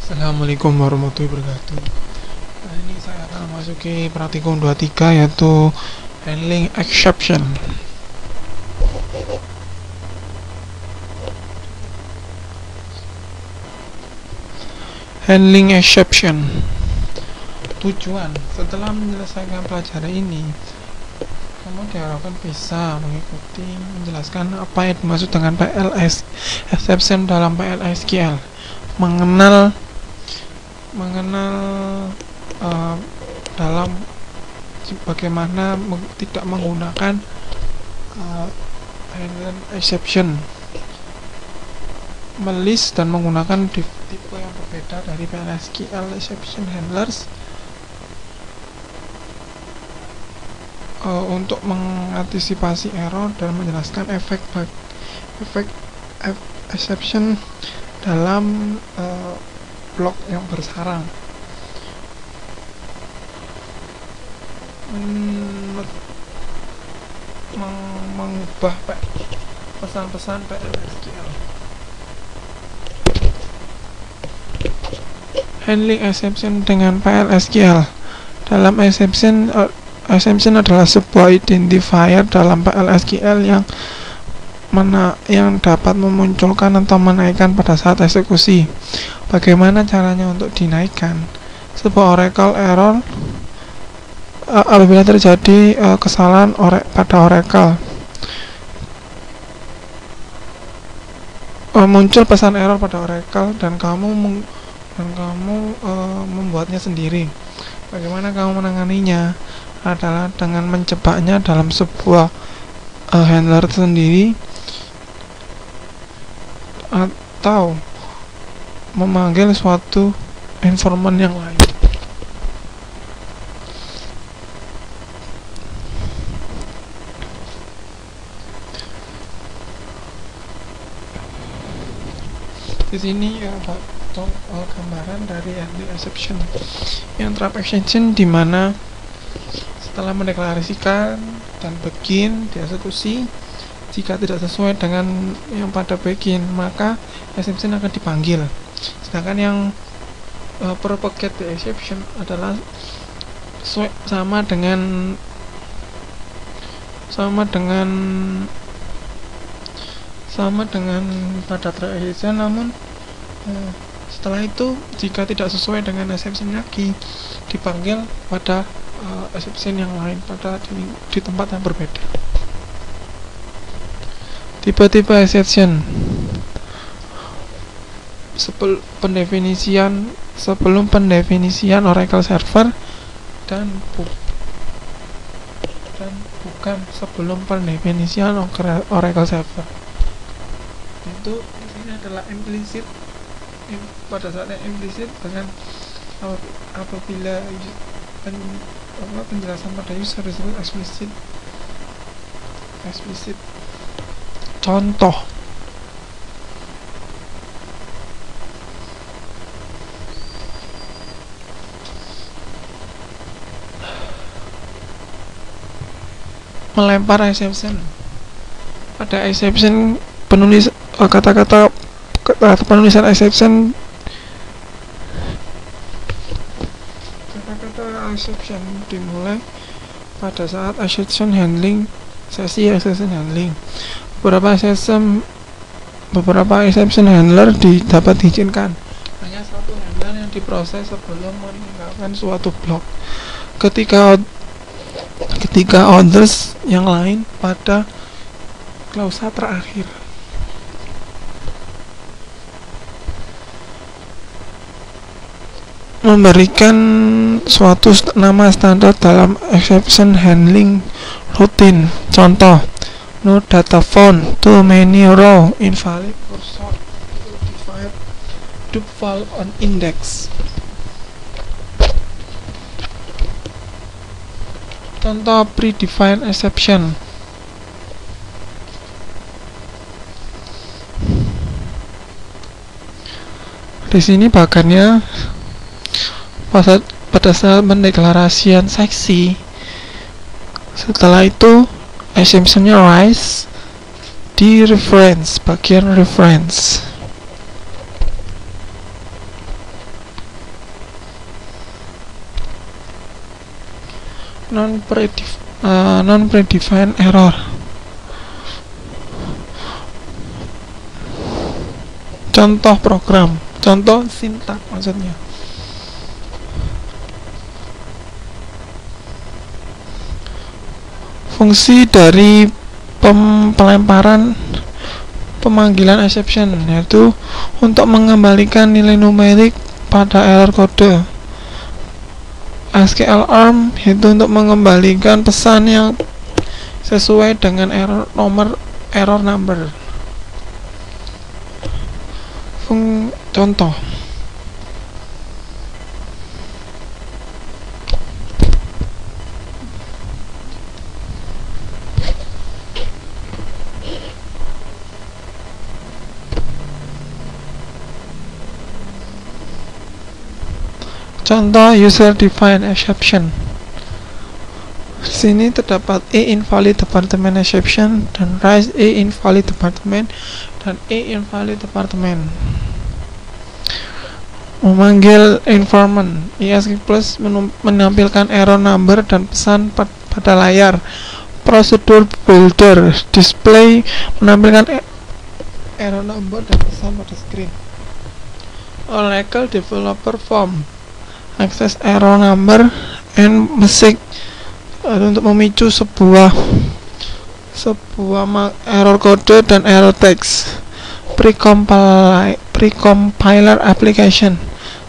Assalamualaikum warahmatullahi wabarakatuh. Nah, ini saya akan memasuki praktikum 23 yaitu handling exception. Handling exception. Tujuan setelah menyelesaikan pelajaran ini, kamu diharapkan bisa mengikuti menjelaskan apa yang dimaksud dengan PLS exception dalam PLSQL, mengenal dalam bagaimana tidak menggunakan handling exception, melist dan menggunakan tipe yang berbeda dari PLSQL exception handlers untuk mengantisipasi error dan menjelaskan efek exception dalam blok yang bersarang. Mengubah pesan-pesan PLSQL. Handling exception dengan PLSQL. Dalam exception adalah sebuah identifier dalam PLSQL yang dapat memunculkan atau menaikkan pada saat eksekusi. Bagaimana caranya untuk dinaikkan? Sebuah Oracle error apabila terjadi kesalahan pada Oracle, muncul pesan error pada Oracle dan kamu membuatnya sendiri. Bagaimana kamu menanganinya? Adalah dengan menjebaknya dalam sebuah handler sendiri atau memanggil suatu informan yang lain. Di sini ada gambaran dari handling exception yang trap exception, di mana setelah mendeklarasikan dan begin dieksekusi, jika tidak sesuai dengan yang pada begin maka exception akan dipanggil. Sedangkan yang propagate the exception adalah sama dengan pada track exception, namun setelah itu jika tidak sesuai dengan exception lagi dipanggil pada exception yang lain pada di tempat yang berbeda. Tipe-tipe exception. Sebelum pendefinisian Oracle Server dan bukan sebelum pendefinisian Oracle Server. Itu di sini adalah implisit. Pada saat yang implisit dengan apabila penjelasan pada user disebut explicit. Contoh: melempar exception. Pada exception penulis kata-kata penulisan exception, dimulai pada saat exception handling, sesi exception handling. Beberapa exception handler dapat diizinkan. Hanya satu handler yang diproses sebelum meninggalkan suatu blok. Ketika others yang lain pada klausa terakhir. Memberikan suatu nama standar dalam exception handling routine. Contoh: no data found, too many row, invalid or sort, default on index. Contoh predefined exception. Di sini bagannya pada saat mendeklarasikan seksi. Setelah itu exceptionnya rise di reference, bagian reference. non predefined error. Contoh program, contoh sintak maksudnya. Fungsi dari pelemparan pemanggilan exception yaitu untuk mengembalikan nilai numerik pada error kode. SQLARM itu untuk mengembalikan pesan yang sesuai dengan error number. Contoh user defined exception. Di sini terdapat invalid department exception dan raise invalid department dan invalid department. Memanggil informant. ESC plus menampilkan error number dan pesan pada layar. Prosedur builder display menampilkan error number dan pesan pada screen. Oracle developer form access error number and message untuk memicu sebuah error kode dan error text. Precompiler application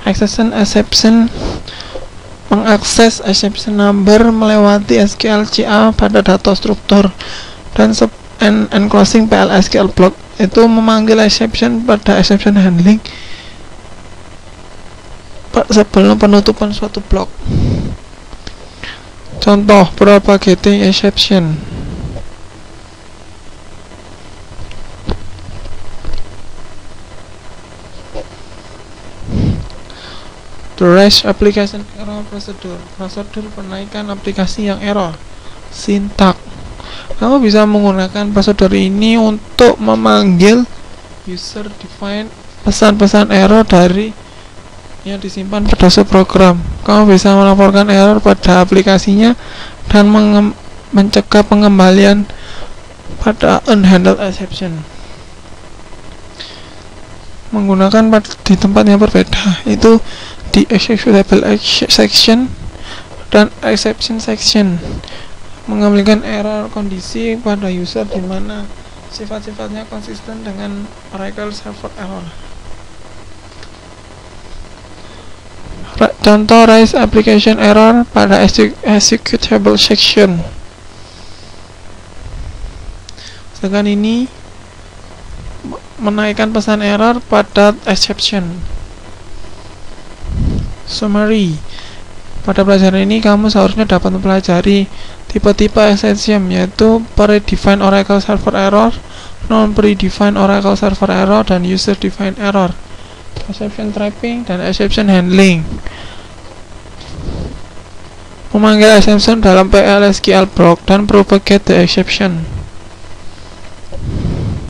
exception mengakses exception number melewati SQLCA pada data struktur dan enclosing PL/SQL block itu memanggil exception pada exception handling sebelum penutupan suatu blok. Contoh propagating exception. The raise application error prosedur penaikan aplikasi yang error. Sintak. Kamu bisa menggunakan prosedur ini untuk memanggil user defined pesan-pesan error dari yang disimpan pada subprogram. Kamu bisa melaporkan error pada aplikasinya dan mencegah pengembalian pada unhandled exception. Menggunakan di tempat yang berbeda, itu di executable section dan exception section. Mengembalikan error kondisi pada user di mana sifat-sifatnya konsisten dengan Oracle Server Error. Contoh raise application error pada executable section. Sedangkan ini menaikkan pesan error pada exception. Summary. Pada pelajaran ini kamu seharusnya dapat mempelajari tipe-tipe exception, yaitu predefined Oracle Server Error, non-predefined Oracle Server Error, dan user-defined error, exception trapping, dan exception handling. Memanggil exception dalam PL/SQL block dan propagate the exception.